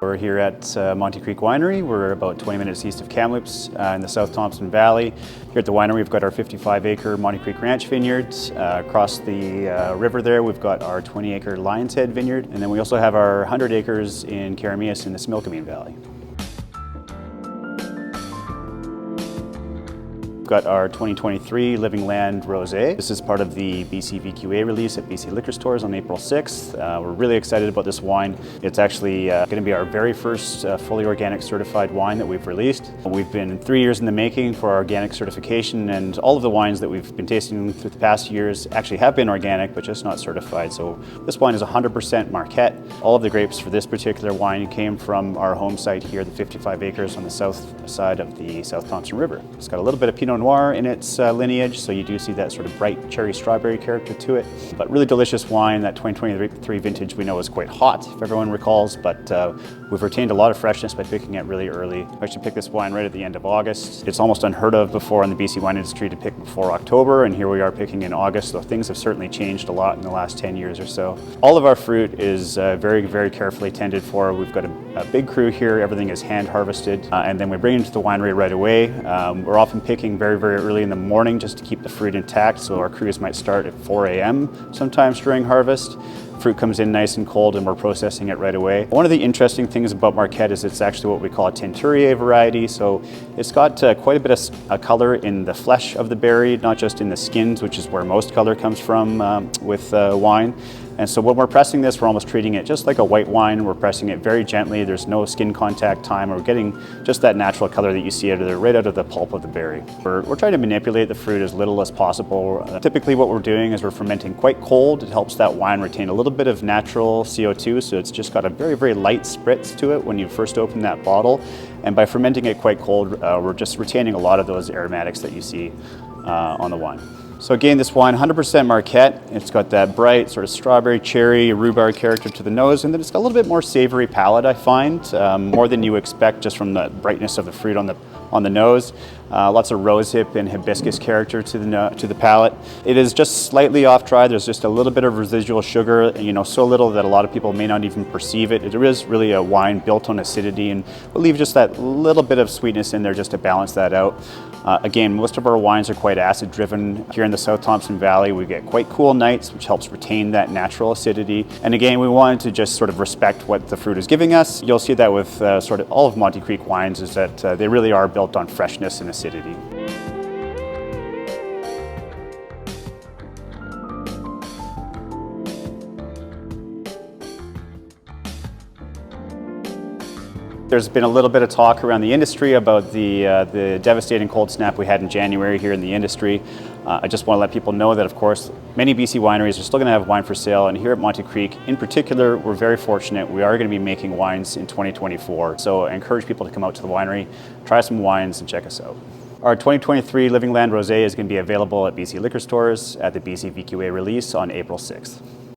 We're here at Monte Creek Winery. We're about 20 minutes east of Kamloops in the South Thompson Valley. Here at the winery we've got our 55-acre Monte Creek Ranch vineyards. Across the river there we've got our 20-acre Lion's Head vineyard, and then we also have our 100 acres in Karamias in the Smilkameen Valley. We've got our 2023 Living Land Rosé. This is part of the BC VQA Release at BC Liquor Stores on April 6th. We're really excited about this wine. It's actually going to be our very first fully organic certified wine that we've released. We've been 3 years in the making for our organic certification, and all of the wines that we've been tasting through the past years actually have been organic, but just not certified. So this wine is 100% Marquette. All of the grapes for this particular wine came from our home site here, the 55 acres on the south side of the South Thompson River. It's got a little bit of Pinot Noir in its lineage, so you do see that sort of bright cherry strawberry character to it. But really delicious wine. That 2023 vintage we know is quite hot, if everyone recalls, but we've retained a lot of freshness by picking it really early. We actually picked this wine right at the end of August. It's almost unheard of before in the BC wine industry to pick before October, and here we are picking in August, so things have certainly changed a lot in the last 10 years or so. All of our fruit is very carefully tended for. We've got a big crew here. Everything is hand harvested, and then we bring it to the winery right away. We're often picking very early in the morning just to keep the fruit intact, so our crews might start at 4 a.m. sometimes during harvest. Fruit comes in nice and cold and we're processing it right away. One of the interesting things about Marquette is it's actually what we call a teinturier variety, so it's got quite a bit of color in the flesh of the berry, not just in the skins, which is where most color comes from with wine. And so when we're pressing this, we're almost treating it just like a white wine. We're pressing it very gently. There's no skin contact time. We're getting just that natural color that you see right out of the pulp of the berry. We're trying to manipulate the fruit as little as possible. Typically what we're doing is we're fermenting quite cold. It helps that wine retain a little bit of natural CO2, so it's just got a very light spritz to it when you first open that bottle. And by fermenting it quite cold, we're just retaining a lot of those aromatics that you see on the wine. So again, this wine, 100% Marquette. It's got that bright sort of strawberry, cherry, rhubarb character to the nose, and then it's got a little bit more savory palate, I find, more than you expect just from the brightness of the fruit on the nose. Lots of rosehip and hibiscus character to the palate. It is just slightly off dry. There's just a little bit of residual sugar, so little that a lot of people may not even perceive it. It is really a wine built on acidity, and we'll leave just that little bit of sweetness in there just to balance that out. Again, most of our wines are quite acid driven. Here in the South Thompson Valley, we get quite cool nights, which helps retain that natural acidity. And again, we wanted to just sort of respect what the fruit is giving us. You'll see that with sort of all of Monte Creek wines, is that they really are built on freshness and acidity. There's been a little bit of talk around the industry about the devastating cold snap we had in January here in the industry. I just want to let people know that, of course, many BC wineries are still going to have wine for sale, and here at Monte Creek, in particular, we're very fortunate. We are going to be making wines in 2024, so I encourage people to come out to the winery, try some wines, and check us out. Our 2023 Living Land Rosé is going to be available at BC Liquor Stores at the BC VQA Release on April 6th.